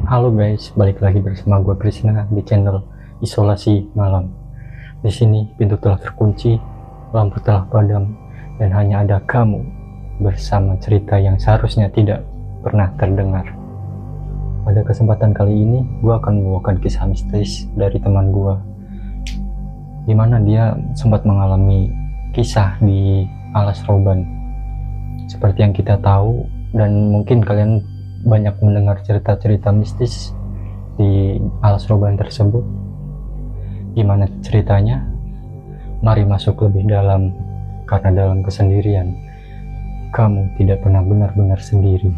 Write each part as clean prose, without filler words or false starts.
Halo guys, balik lagi bersama gue Krisna di channel Isolasi Malam. Di sini pintu telah terkunci, lampu telah padam, dan hanya ada kamu bersama cerita yang seharusnya tidak pernah terdengar. Pada kesempatan kali ini, gue akan membawakan kisah mistis dari teman gue, di mana dia sempat mengalami kisah di Alas Roban. Seperti yang kita tahu, dan mungkin kalian banyak mendengar cerita-cerita mistis di Alas Roban tersebut. Gimana ceritanya? Mari masuk lebih dalam, karena dalam kesendirian kamu tidak pernah benar-benar sendiri.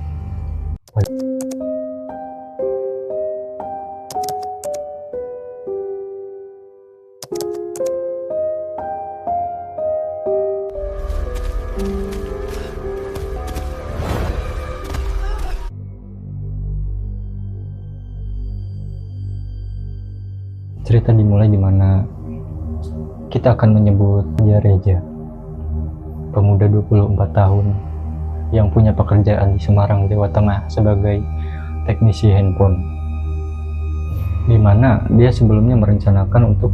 Cerita dimulai di mana kita akan menyebut dia Reza, pemuda 24 tahun yang punya pekerjaan di Semarang, Jawa Tengah sebagai teknisi handphone, di mana dia sebelumnya merencanakan untuk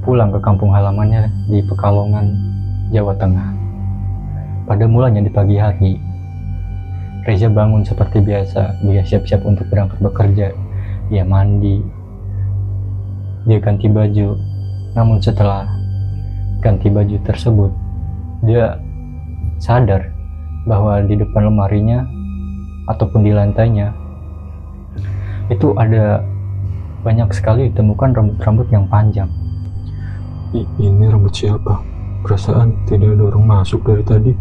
pulang ke kampung halamannya di Pekalongan, Jawa Tengah. Pada mulanya di pagi hari, Reza bangun seperti biasa. Dia siap-siap untuk berangkat bekerja. Dia mandi, dia ganti baju. Namun setelah ganti baju tersebut, dia sadar bahwa di depan lemarinya ataupun di lantainya itu ada banyak sekali ditemukan rambut-rambut yang panjang. Ini rambut siapa? Perasaan tidak ada orang masuk dari tadi,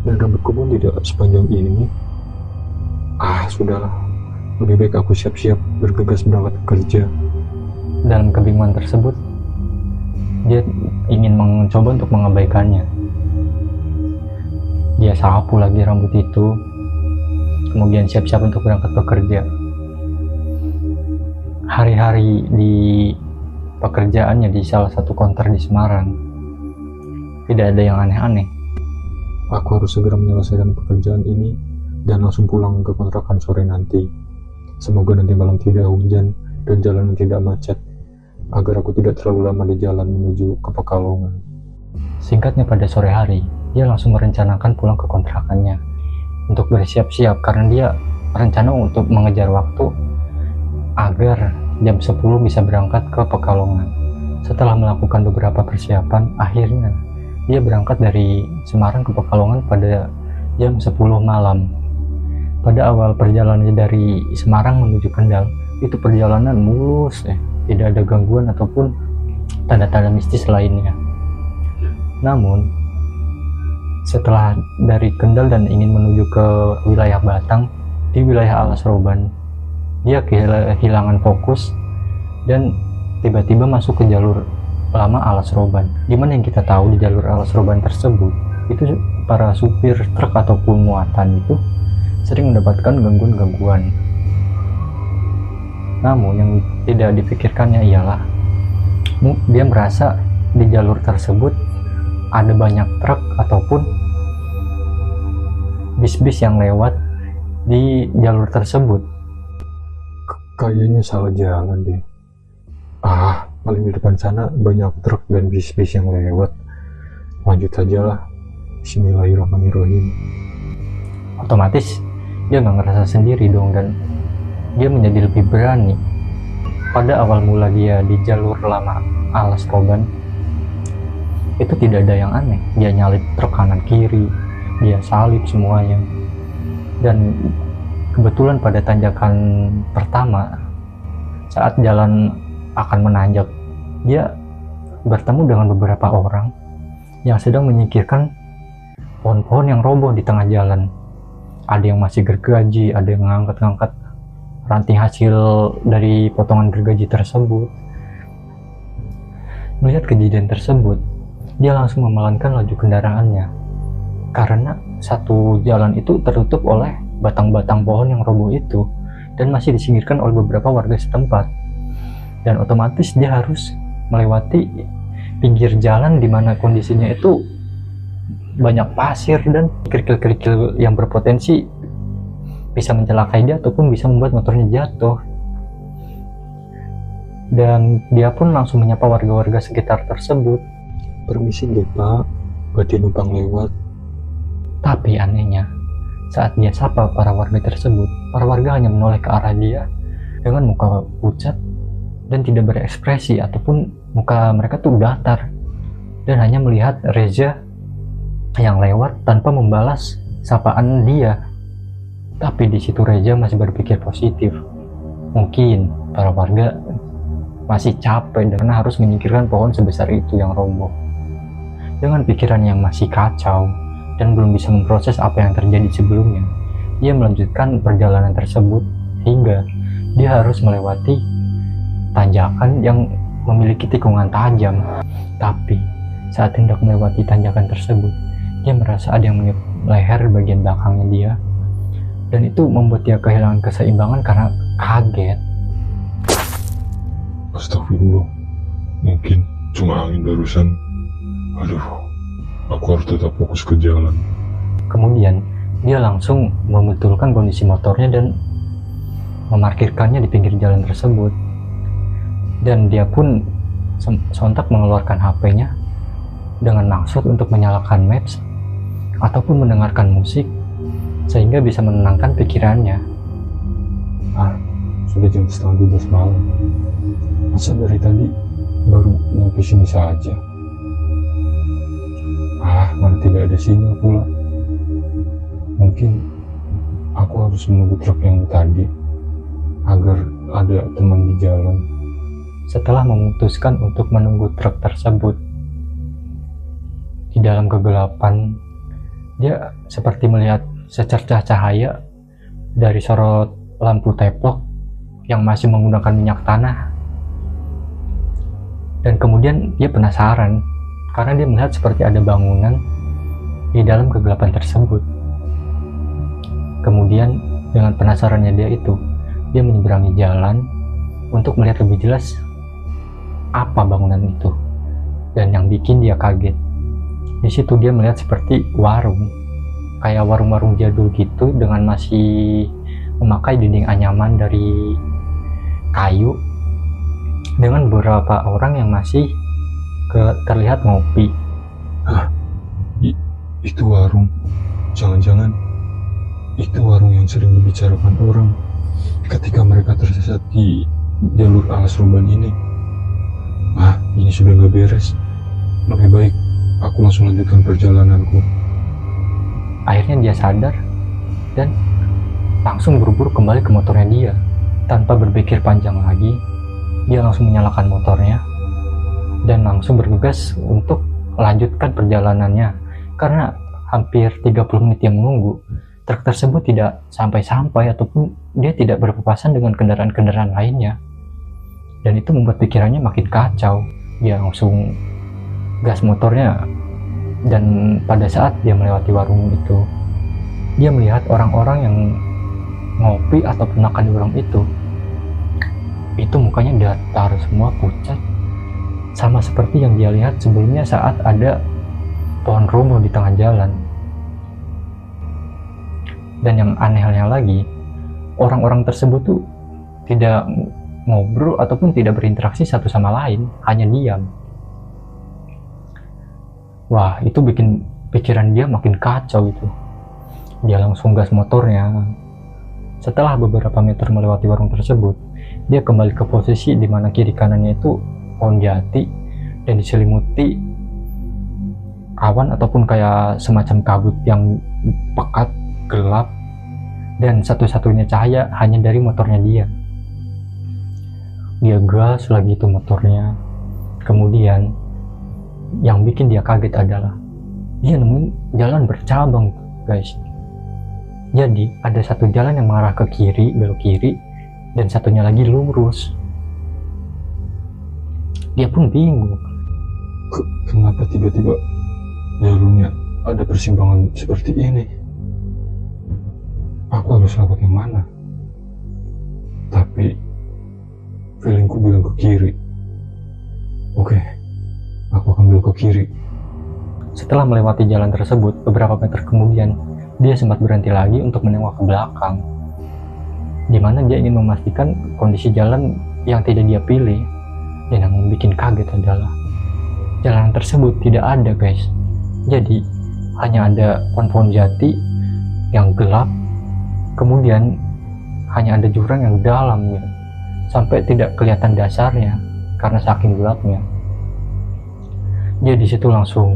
dan rambutku pun tidak sepanjang ini. Sudahlah, lebih baik aku siap-siap bergegas berangkat kerja. Dalam kebingungan tersebut, dia ingin mencoba untuk mengabaikannya. Dia sapu lagi rambut itu, kemudian siap-siap untuk berangkat bekerja. Hari-hari di pekerjaannya di salah satu konter di Semarang, tidak ada yang aneh-aneh. Aku harus segera menyelesaikan pekerjaan ini dan langsung pulang ke kontrakan sore nanti. Semoga nanti malam tidak hujan dan jalanan tidak macet, agar aku tidak terlalu lama di jalan menuju ke Pekalongan. Singkatnya, pada sore hari, dia langsung merencanakan pulang ke kontrakannya untuk bersiap-siap, karena dia rencana untuk mengejar waktu agar jam 10 bisa berangkat ke Pekalongan. Setelah melakukan beberapa persiapan, akhirnya dia berangkat dari Semarang ke Pekalongan pada jam 10 malam. Pada awal perjalanannya dari Semarang menuju Kendal, itu perjalanan mulus, tidak ada gangguan ataupun tanda-tanda mistis lainnya. Namun setelah dari Kendal dan ingin menuju ke wilayah Batang, di wilayah Alas Roban, dia kehilangan fokus dan tiba-tiba masuk ke jalur lama Alas Roban. Dimana yang kita tahu di jalur Alas Roban tersebut, itu para supir truk ataupun muatan itu sering mendapatkan gangguan-gangguan. Namun yang tidak dipikirkannya ialah dia merasa di jalur tersebut ada banyak truk ataupun bis-bis yang lewat di jalur tersebut. Kayaknya salah jalan deh. Paling di depan sana banyak truk dan bis-bis yang lewat. Lanjut aja lah. Bismillahirrahmanirrahim. Otomatis dia nggak ngerasa sendiri dong, dan dia menjadi lebih berani. Pada awal mula dia di jalur lama Alas Roban, itu tidak ada yang aneh. Dia nyalip truk kanan kiri, dia salip semuanya. Dan kebetulan pada tanjakan pertama, saat jalan akan menanjak, dia bertemu dengan beberapa orang yang sedang menyingkirkan pohon-pohon yang roboh di tengah jalan. Ada yang masih gergaji, ada yang ngangkat-ngangkat ranting hasil dari potongan gergaji tersebut. Melihat kejadian tersebut, dia langsung memelankan laju kendaraannya, karena satu jalan itu tertutup oleh batang-batang pohon yang roboh itu dan masih disingkirkan oleh beberapa warga setempat. Dan otomatis dia harus melewati pinggir jalan di mana kondisinya itu banyak pasir dan kerikil-kerikil yang berpotensi bisa mencelakai dia ataupun bisa membuat motornya jatuh. dan dia pun langsung menyapa warga-warga sekitar tersebut. Permisi deh Pak, badai numpang lewat. Tapi anehnya, saat dia sapa para warga tersebut, para warga hanya menoleh ke arah dia dengan muka pucat dan tidak berekspresi, ataupun muka mereka tuh datar, dan hanya melihat Reza yang lewat tanpa membalas sapaan dia. Tapi di situ Reza masih berpikir positif. Mungkin para warga masih capek karena harus menyingkirkan pohon sebesar itu yang roboh. Dengan pikiran yang masih kacau dan belum bisa memproses apa yang terjadi sebelumnya, dia melanjutkan perjalanan tersebut hingga dia harus melewati tanjakan yang memiliki tikungan tajam. Tapi saat hendak melewati tanjakan tersebut, dia merasa ada yang meniup leher bagian belakangnya dia, dan itu membuat dia kehilangan keseimbangan karena kaget. Astagfirullah, mungkin cuma angin barusan. Aduh, aku harus tetap fokus ke jalan. Kemudian dia langsung membetulkan kondisi motornya dan memarkirkannya di pinggir jalan tersebut. Dan dia pun sontak mengeluarkan HP-nya dengan maksud untuk menyalakan maps ataupun mendengarkan musik sehingga bisa menenangkan pikirannya. Sudah jam 11:30 malam. Masa dari tadi baru nyampe sini saja? Mana tidak ada sinyal pula. Mungkin aku harus menunggu truk yang tadi agar ada teman di jalan. Setelah memutuskan untuk menunggu truk tersebut, di dalam kegelapan dia seperti melihat secercah cahaya dari sorot lampu teplok yang masih menggunakan minyak tanah. Dan kemudian dia penasaran karena dia melihat seperti ada bangunan di dalam kegelapan tersebut. Kemudian dengan penasarannya dia menyeberangi jalan untuk melihat lebih jelas apa bangunan itu. Dan yang bikin dia kaget, di situ dia melihat seperti warung, kayak warung-warung jadul gitu, dengan masih memakai dinding anyaman dari kayu, dengan beberapa orang yang masih terlihat ngopi. Itu warung. Jangan-jangan itu warung yang sering dibicarakan orang ketika mereka tersesat di jalur alas ruban ini. Ini sudah gak beres. Lebih baik aku langsung lanjutkan perjalananku. Akhirnya dia sadar dan langsung buru-buru kembali ke motornya dia. Tanpa berpikir panjang lagi, dia langsung menyalakan motornya dan langsung bergegas untuk melanjutkan perjalanannya. Karena hampir 30 menit yang menunggu, truk tersebut tidak sampai-sampai ataupun dia tidak berpapasan dengan kendaraan-kendaraan lainnya. Dan itu membuat pikirannya makin kacau. Dia langsung gas motornya, dan pada saat dia melewati warung itu, dia melihat orang-orang yang ngopi ataupun makan di warung itu mukanya datar semua, pucat, sama seperti yang dia lihat sebelumnya saat ada pohon romo di tengah jalan. Dan yang anehnya lagi, orang-orang tersebut tuh tidak ngobrol ataupun tidak berinteraksi satu sama lain, hanya diam. Wah, itu bikin pikiran dia makin kacau itu. Dia langsung gas motornya. Setelah beberapa meter melewati warung tersebut, dia kembali ke posisi di mana kiri kanannya itu pohon jati dan diselimuti awan ataupun kayak semacam kabut yang pekat, gelap, dan satu-satunya cahaya hanya dari motornya dia. Dia gas lagi tuh motornya. Kemudian yang bikin dia kaget adalah dia nemuin jalan bercabang, guys. Jadi ada satu jalan yang mengarah ke kiri, belok kiri, dan satunya lagi lurus. Dia pun bingung, Kenapa tiba-tiba jalurnya ada persimpangan seperti ini? Aku harus lewat yang mana? Tapi feelingku bilang ke kiri. Oke, aku akan belok ke kiri. Setelah melewati jalan tersebut, beberapa meter kemudian, dia sempat berhenti lagi untuk menengok ke belakang, di mana dia ingin memastikan kondisi jalan yang tidak dia pilih. Dan yang membuat kaget adalah jalanan tersebut tidak ada, guys. Jadi hanya ada pohon-pohon jati yang gelap, kemudian hanya ada jurang yang dalam gitu, sampai tidak kelihatan dasarnya karena saking gelapnya. Dia di situ langsung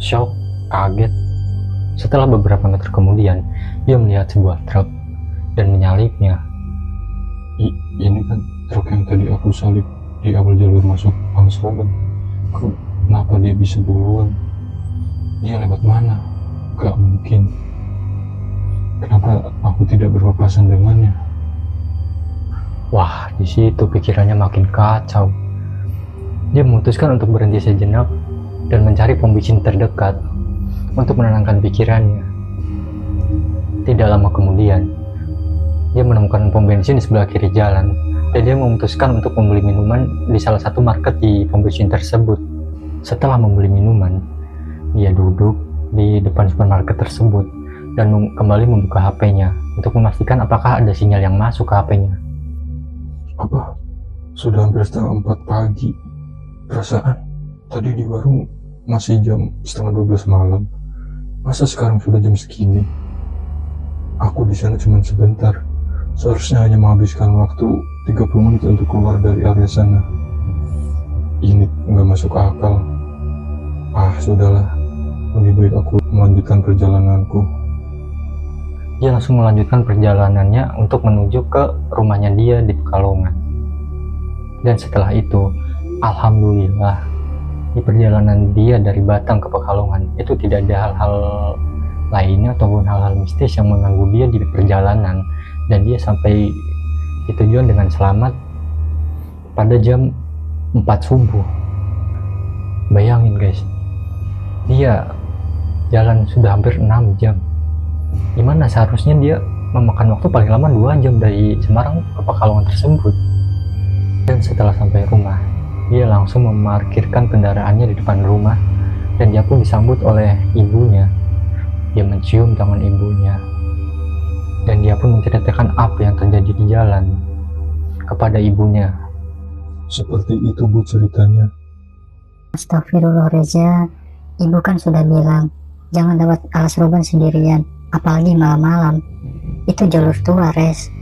shock, kaget. Setelah beberapa meter kemudian, dia melihat sebuah truk dan menyalipnya. Ini kan truk yang tadi aku salip di awal jalur masuk Pangsoban. Kenapa dia bisa duluan? Dia lewat mana? Gak mungkin. Kenapa aku tidak berpapasan dengannya? Wah, di situ pikirannya makin kacau. Dia memutuskan untuk berhenti sejenak dan mencari pom bensin terdekat untuk menenangkan pikirannya. Tidak lama kemudian, dia menemukan pom bensin di sebelah kiri jalan, dan dia memutuskan untuk membeli minuman di salah satu market di pom bensin tersebut. Setelah membeli minuman, dia duduk di depan supermarket tersebut dan kembali membuka HP-nya untuk memastikan apakah ada sinyal yang masuk ke HP-nya. Apa? Sudah hampir setengah 4 pagi. Perasaan tadi di warung masih jam setengah 12 malam. Masa sekarang sudah jam segini? Aku di sana cuma sebentar. Seharusnya hanya menghabiskan waktu 30 menit untuk keluar dari area sana. Ini nggak masuk akal. Sudahlah. Lebih baik aku melanjutkan perjalananku. Dia langsung melanjutkan perjalanannya untuk menuju ke rumahnya dia di Pekalongan. Dan setelah itu, alhamdulillah, di perjalanan dia dari Batang ke Pekalongan itu tidak ada hal-hal lainnya ataupun hal-hal mistis yang mengganggu dia di perjalanan, dan dia sampai di tujuan dengan selamat pada jam 4 subuh. Bayangin guys, dia jalan sudah hampir 6 jam, dimana seharusnya dia memakan waktu paling lama 2 jam dari Semarang ke Pekalongan tersebut. Dan setelah sampai rumah, dia langsung memarkirkan kendaraannya di depan rumah, dan dia pun disambut oleh ibunya. Dia mencium tangan ibunya, dan dia pun menceritakan apa yang terjadi di jalan kepada ibunya. Seperti itu Bu ceritanya. Astagfirullah Reza, ibu kan sudah bilang jangan lewat Alas Roban sendirian, apalagi malam-malam. Itu jalur tua, Res.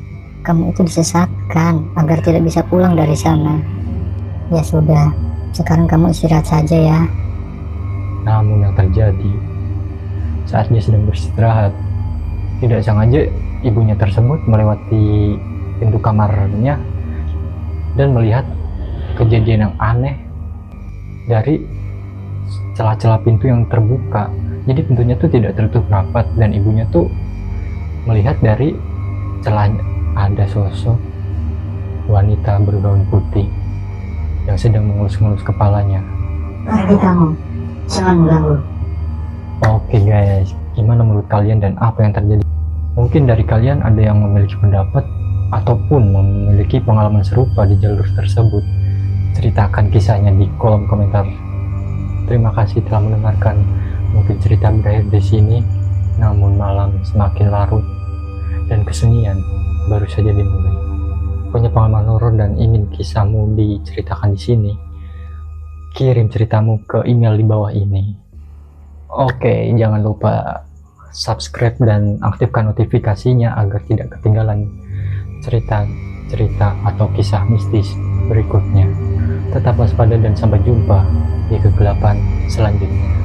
Kamu itu disesatkan agar tidak bisa pulang dari sana. Ya sudah, sekarang kamu istirahat saja ya. Namun yang terjadi, saat dia sedang beristirahat, tidak sengaja ibunya tersebut melewati pintu kamarnya dan melihat kejadian yang aneh dari celah-celah pintu yang terbuka. Jadi pintunya tuh tidak tertutup rapat, dan ibunya tuh melihat dari celahnya ada sosok wanita bergaun putih yang sedang mengelus-ngelus kepalanya. Pergi kamu, jangan mengganggu. Oke guys, gimana menurut kalian dan apa yang terjadi? Mungkin dari kalian ada yang memiliki pendapat ataupun memiliki pengalaman serupa di jalur tersebut. Ceritakan kisahnya di kolom komentar. Terima kasih telah mendengarkan. Mungkin cerita berakhir di sini, namun malam semakin larut dan kesunyian baru saja dimulai. Punya pengalaman horor dan ingin kisahmu diceritakan di sini? Kirim ceritamu ke email di bawah ini. Oke, jangan lupa subscribe dan aktifkan notifikasinya agar tidak ketinggalan cerita-cerita atau kisah mistis berikutnya. Tetap waspada dan sampai jumpa di kegelapan selanjutnya.